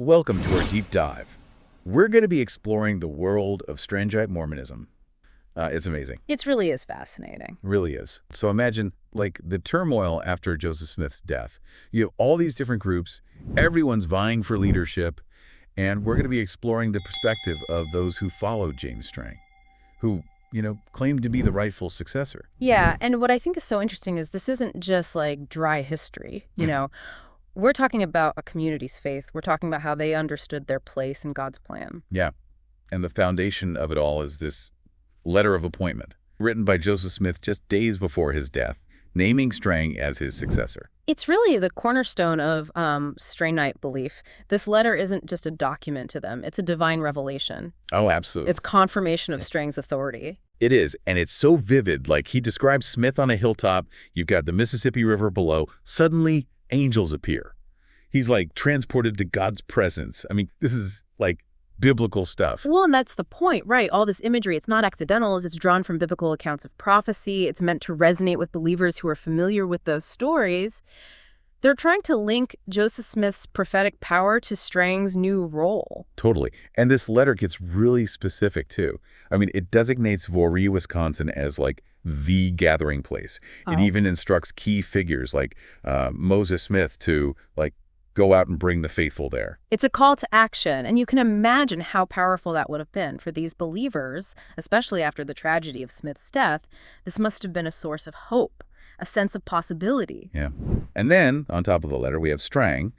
Welcome to our deep dive. We're going to be exploring the world of Strangite Mormonism. It's amazing. It really is fascinating. Really is. So imagine, like, the turmoil after Joseph Smith's death. You have all these different groups, everyone's vying for leadership, and we're going to be exploring the perspective of those who followed James Strang, who, claimed to be the rightful successor. Yeah, and what I think is so interesting is this isn't just like dry history, We're talking about a community's faith. We're talking about how they understood their place in God's plan. Yeah, and the foundation of it all is this letter of appointment, written by Joseph Smith just days before his death, naming Strang as his successor. It's really the cornerstone of Strangite belief. This letter isn't just a document to them. It's a divine revelation. Oh, absolutely. It's confirmation of Strang's authority. It is, and it's so vivid. Like, he describes Smith on a hilltop. You've got the Mississippi River below. Suddenly, angels appear. He's like transported to God's presence. I mean, this is like biblical stuff. Well, and that's the point, right? All this imagery, it's not accidental. It's drawn from biblical accounts of prophecy. It's meant to resonate with believers who are familiar with those stories. They're trying to link Joseph Smith's prophetic power to Strang's new role. Totally. And this letter gets really specific, too. I mean, it designates Voree, Wisconsin as like the gathering place. It even instructs key figures like Moses Smith to like go out and bring the faithful there. It's a call to action, and you can imagine how powerful that would have been for these believers, especially after the tragedy of Smith's death. This must have been a source of hope, a sense of possibility. Yeah. And then, on top of the letter, we have Strang,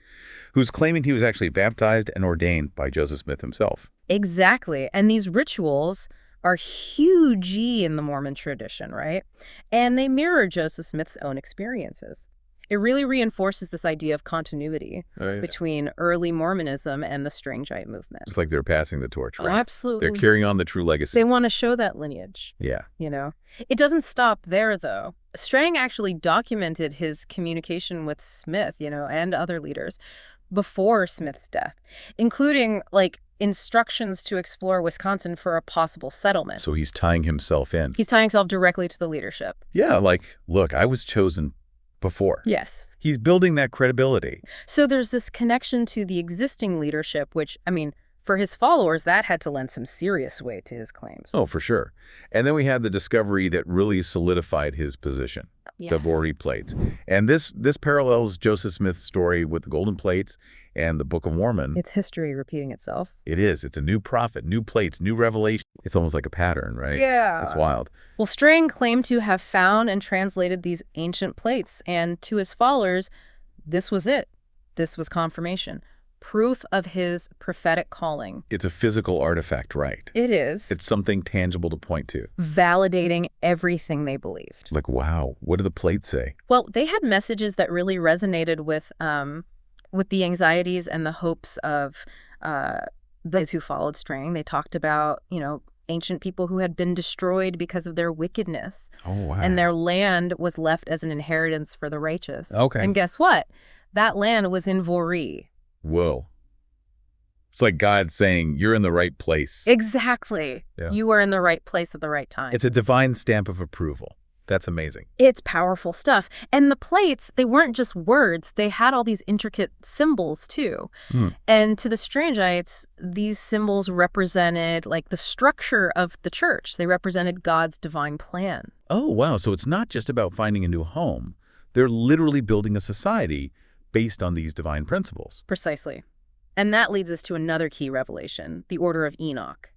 who's claiming he was actually baptized and ordained by Joseph Smith himself. Exactly. And these rituals are huge in the Mormon tradition, right? And they mirror Joseph Smith's own experiences. It really reinforces this idea of continuity between early Mormonism and the Strangite movement. It's like they're passing the torch, right? Oh, absolutely. They're carrying on the true legacy. They want to show that lineage. Yeah. It doesn't stop there, though. Strang actually documented his communication with Smith, and other leaders before Smith's death, including, like, instructions to explore Wisconsin for a possible settlement. So he's tying himself in. He's tying himself directly to the leadership. Yeah, like, look, I was chosen before. Yes. He's building that credibility. So there's this connection to the existing leadership, which, for his followers, that had to lend some serious weight to his claims. Oh, for sure. And then we had the discovery that really solidified his position, the Voree plates. And this parallels Joseph Smith's story with the golden plates and the Book of Mormon. It's history repeating itself. It is. It's a new prophet, new plates, new revelation. It's almost like a pattern, right? Yeah. It's wild. Well, Strang claimed to have found and translated these ancient plates, and to his followers, this was it. This was confirmation. Proof of his prophetic calling. It's a physical artifact, right? It is. It's something tangible to point to. Validating everything they believed. Like, wow, what do the plates say? Well, they had messages that really resonated with the anxieties and the hopes of those who followed Strang. They talked about, ancient people who had been destroyed because of their wickedness. Oh, wow. And their land was left as an inheritance for the righteous. Okay. And guess what? That land was in Voree. Whoa. It's like God saying, you're in the right place. Exactly. Yeah. You were in the right place at the right time. It's a divine stamp of approval. That's amazing. It's powerful stuff. And the plates, they weren't just words. They had all these intricate symbols, too. And to the Strangites, these symbols represented, like, the structure of the church. They represented God's divine plan. Oh, wow. So it's not just about finding a new home. They're literally building a society based on these divine principles. Precisely. And that leads us to another key revelation, the Order of Enoch.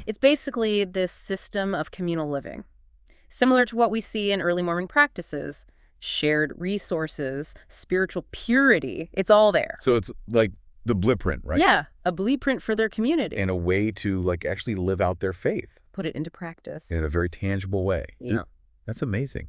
It's basically this system of communal living, similar to what we see in early Mormon practices, shared resources, spiritual purity. It's all there. So it's like the blueprint, right? Yeah, a blueprint for their community. And a way to, like, actually live out their faith. Put it into practice. In a very tangible way. Yeah. That's amazing.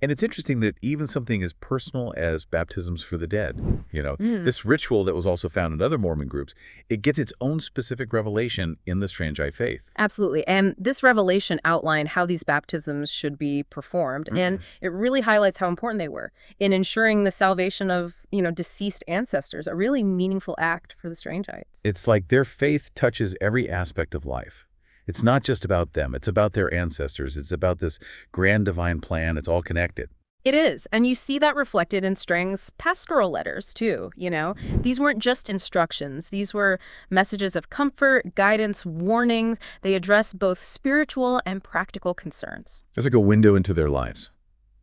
And it's interesting that even something as personal as baptisms for the dead, this ritual that was also found in other Mormon groups, it gets its own specific revelation in the Strangite faith. Absolutely. And this revelation outlined how these baptisms should be performed. And it really highlights how important they were in ensuring the salvation of, deceased ancestors, a really meaningful act for the Strangites. It's like their faith touches every aspect of life. It's not just about them. It's about their ancestors. It's about this grand divine plan. It's all connected. It is, and you see that reflected in Strang's pastoral letters, too, you know? These weren't just instructions. These were messages of comfort, guidance, warnings. They address both spiritual and practical concerns. It's like a window into their lives,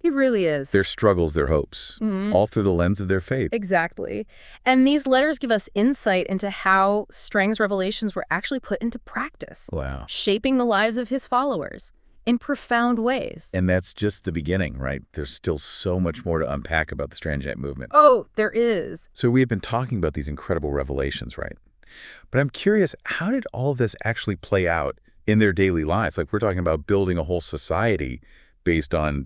It really is. their struggles, their hopes, all through the lens of their faith. Exactly. And these letters give us insight into how Strang's revelations were actually put into practice, Wow. shaping the lives of his followers in profound ways. And that's just the beginning, right? There's still so much more to unpack about the Strangite movement. Oh, there is. So we have been talking about these incredible revelations, right? But I'm curious, how did all of this actually play out in their daily lives? Like, we're talking about building a whole society based on,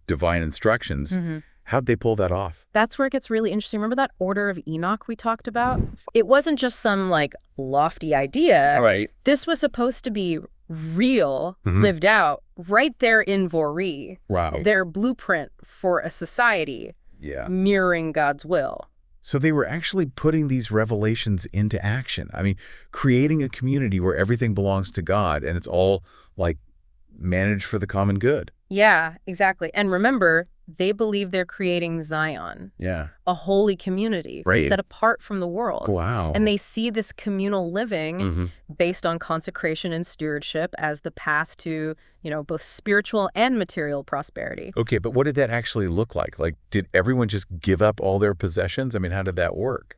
divine instructions. How'd they pull that off? That's where it gets really interesting. Remember that Order of Enoch we talked about? It wasn't just some, lofty idea. Right. This was supposed to be real, lived out, right there in Voree. Wow. Their blueprint for a society Yeah. mirroring God's will. So they were actually putting these revelations into action. I mean, creating a community where everything belongs to God and it's all, managed for the common good. Yeah, exactly. And remember, they believe they're creating Zion, Yeah. a holy community, Right. set apart from the world. Wow. And they see this communal living based on consecration and stewardship as the path to, both spiritual and material prosperity. Okay, but what did that actually look like? Did everyone just give up all their possessions? I mean, how did that work?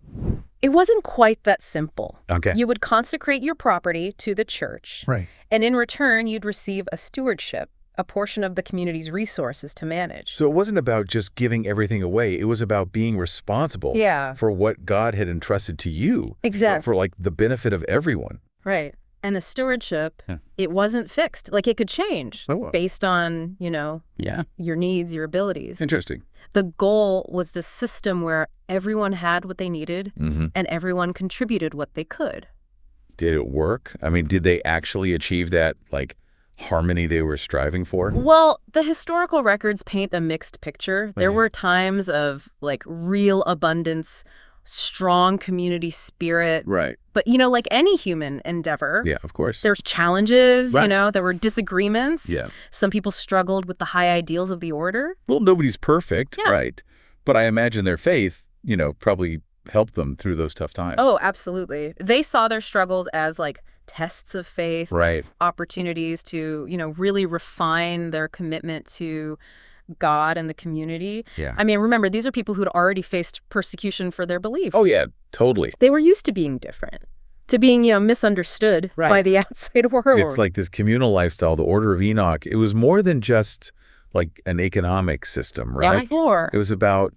It wasn't quite that simple. Okay. You would consecrate your property to the church, Right. and in return, you'd receive a stewardship, a portion of the community's resources to manage. So it wasn't about just giving everything away. It was about being responsible Yeah. for what God had entrusted to you. Exactly. For the benefit of everyone. Right. And the stewardship, Yeah. it wasn't fixed. It could change Oh. based on, Yeah. your needs, your abilities. Interesting. The goal was the system where everyone had what they needed and everyone contributed what they could. Did it work? I mean, did they actually achieve that, harmony they were striving for? Well, the historical records paint a mixed picture. There Okay. were times of, real abundance, strong community spirit. Right. But, like any human endeavor, Yeah, of course. there's challenges, Right. there were disagreements. Yeah. Some people struggled with the high ideals of the order. Well, nobody's perfect, Yeah. right? But I imagine their faith, probably helped them through those tough times. Oh, absolutely. They saw their struggles as tests of faith, Right. opportunities to, really refine their commitment to God and the community. Yeah. I mean, remember, these are people who'd already faced persecution for their beliefs. Oh, yeah, totally. They were used to being different, to being, misunderstood Right. by the outside world. It's like this communal lifestyle, the Order of Enoch. It was more than just an economic system, right? Yeah, sure. It was about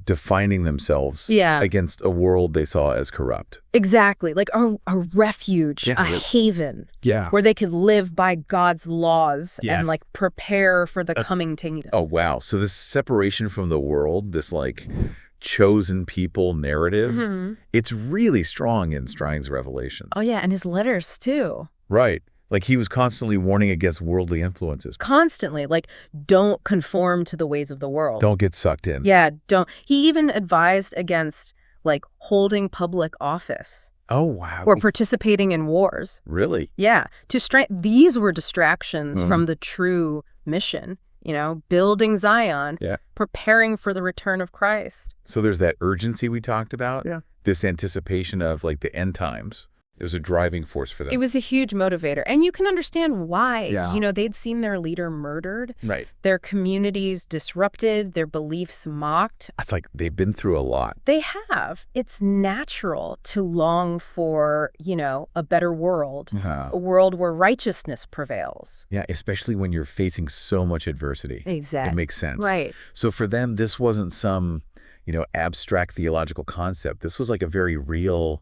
defining themselves Yeah. against a world they saw as corrupt. Exactly. A refuge, Yeah. a haven Yeah. where they could live by God's laws Yes. and prepare for the coming kingdom. Oh, wow. So this separation from the world, this chosen people narrative, it's really strong in Strang's Revelations. Oh, yeah. And his letters, too. Right. He was constantly warning against worldly influences. Constantly. Don't conform to the ways of the world. Don't get sucked in. Yeah, don't. He even advised against, holding public office Oh, wow. or participating in wars. Really? Yeah. These were distractions from the true mission, building Zion, Yeah. preparing for the return of Christ. So there's that urgency we talked about. Yeah. This anticipation of the end times. It was a driving force for them. It was a huge motivator. And you can understand why. Yeah. They'd seen their leader murdered, Right. their communities disrupted, their beliefs mocked. It's they've been through a lot. They have. It's natural to long for, a better world, a world where righteousness prevails. Yeah, especially when you're facing so much adversity. Exactly. It makes sense. Right. So for them, this wasn't some, abstract theological concept. This was a very real,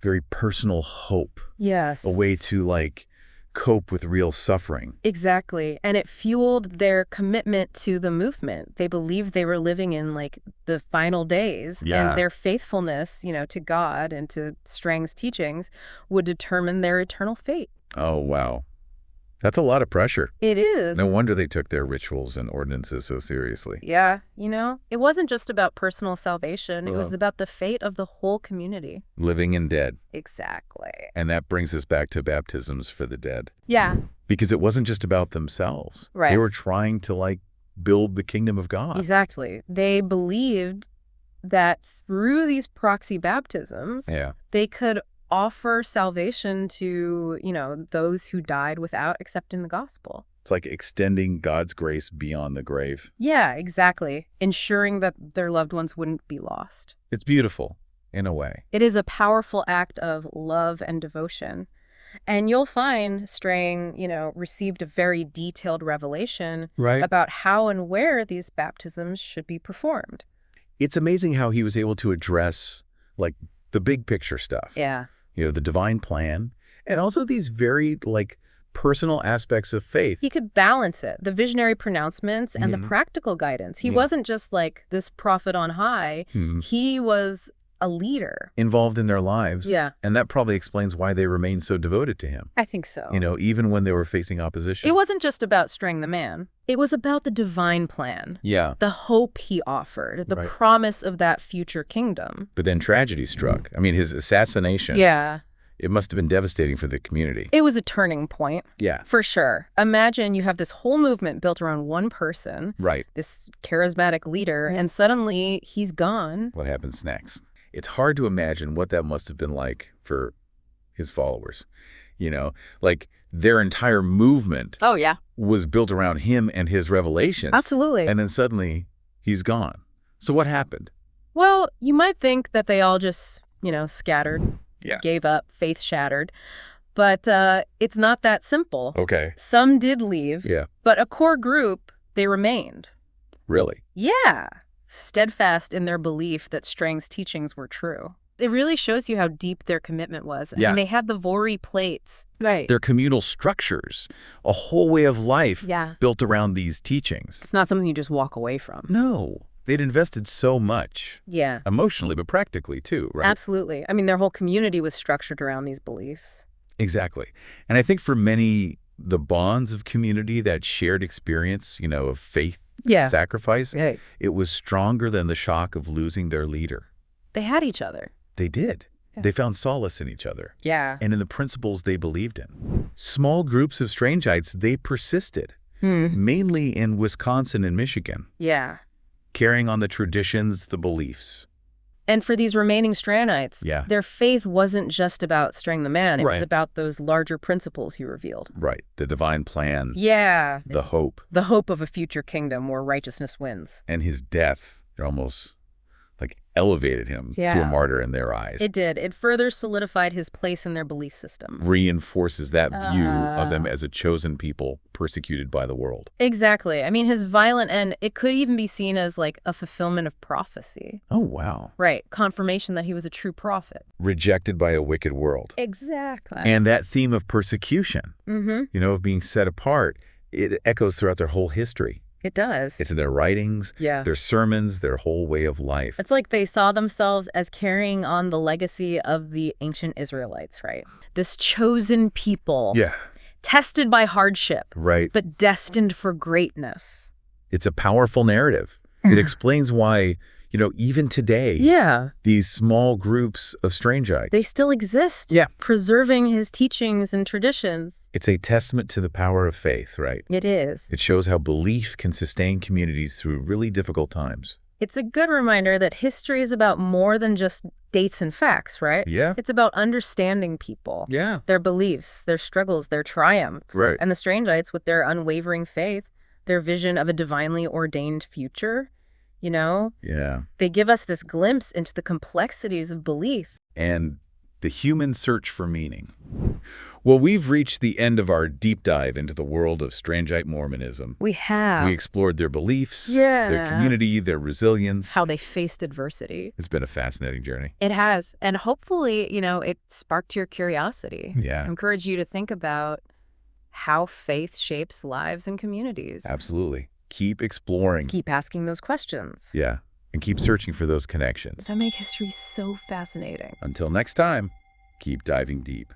very personal hope. Yes. A way to cope with real suffering. Exactly. And it fueled their commitment to the movement. They believed they were living in the final days. Yeah. And their faithfulness, to God and to Strang's teachings would determine their eternal fate. Oh, wow. That's a lot of pressure. It is. No wonder they took their rituals and ordinances so seriously. Yeah. It wasn't just about personal salvation. It was about the fate of the whole community. Living and dead. Exactly. And that brings us back to baptisms for the dead. Yeah. Because it wasn't just about themselves. Right. They were trying to build the kingdom of God. Exactly. They believed that through these proxy baptisms, Yeah. they could offer salvation to, those who died without accepting the gospel. It's like extending God's grace beyond the grave. Yeah, exactly. Ensuring that their loved ones wouldn't be lost. It's beautiful, in a way. It is a powerful act of love and devotion. And you'll find Strang, received a very detailed revelation Right. about how and where these baptisms should be performed. It's amazing how he was able to address, like, the big picture stuff. Yeah. The divine plan, and also these very, personal aspects of faith. He could balance it, the visionary pronouncements and the practical guidance. He wasn't just like this prophet on high. He was a leader. Involved in their lives. Yeah. And that probably explains why they remained so devoted to him. I think so. Even when they were facing opposition. It wasn't just about Strang the man. It was about the divine plan. Yeah. The hope he offered, the Right. promise of that future kingdom. But then tragedy struck. His assassination. Yeah. It must have been devastating for the community. It was a turning point. Yeah. For sure. Imagine you have this whole movement built around one person, Right. this charismatic leader, and suddenly he's gone. What happens next? It's hard to imagine what that must have been like for his followers. Their entire movement Oh, yeah. was built around him and his revelations. Absolutely. And then suddenly he's gone. So what happened? Well, you might think that they all just, scattered, Yeah. gave up, faith shattered. But it's not that simple. Okay. Some did leave, Yeah. but a core group, they remained. Really? Yeah. Steadfast in their belief that Strang's teachings were true. It really shows you how deep their commitment was. Yeah. They had the Voree plates. Right. They're communal structures, a whole way of life Yeah. built around these teachings. It's not something you just walk away from. No. They'd invested so much, Yeah. emotionally, but practically too, right? Absolutely. Their whole community was structured around these beliefs. Exactly. And I think for many, the bonds of community, that shared experience, of faith, Yeah. sacrifice, Right. it was stronger than the shock of losing their leader. They had each other. They did. Yeah. They found solace in each other Yeah. and in the principles they believed in. Small groups of Strangites, they persisted, mainly in Wisconsin and Michigan, Yeah. carrying on the traditions, the beliefs. And for these remaining Strangites, Yeah. their faith wasn't just about Strang the man. It was Right. about those larger principles he revealed. Right. The divine plan, Yeah. the hope, The hope of a future kingdom where righteousness wins. and his death. It almost elevated him to a Yeah. martyr in their eyes. It did. It further solidified his place in their belief system. Reinforces that view of them as a chosen people persecuted by the world. Exactly. His violent end, it could even be seen as a fulfillment of prophecy. Oh, wow. Right. Confirmation that he was a true prophet. Rejected by a wicked world. Exactly. And that theme of persecution, Mm-hmm. of being set apart, it echoes throughout their whole history. It does. It's in their writings, Yeah. their sermons, their whole way of life. It's like they saw themselves as carrying on the legacy of the ancient Israelites, right? This chosen people, Yeah, tested by hardship, right. but destined for greatness. It's a powerful narrative. It explains why, even today, Yeah. these small groups of Strangites, They still exist. Yeah. Preserving his teachings and traditions. it's a testament to the power of faith, right? It is. It shows how belief can sustain communities through really difficult times. It's a good reminder that history is about more than just dates and facts, right? Yeah. It's about understanding people, Yeah. their beliefs, their struggles, their triumphs. Right. And the Strangites, with their unwavering faith, their vision of a divinely ordained future, Yeah. they give us this glimpse into the complexities of belief. And the human search for meaning. Well, we've reached the end of our deep dive into the world of Strangite Mormonism. We have. We explored their beliefs, Yeah. their community, their resilience. How they faced adversity. It's been a fascinating journey. It has. And hopefully, it sparked your curiosity. Yeah. I encourage you to think about how faith shapes lives and communities. Absolutely. Keep exploring. Keep asking those questions. Yeah. And keep searching for those connections. That make history so fascinating. Until next time, keep diving deep.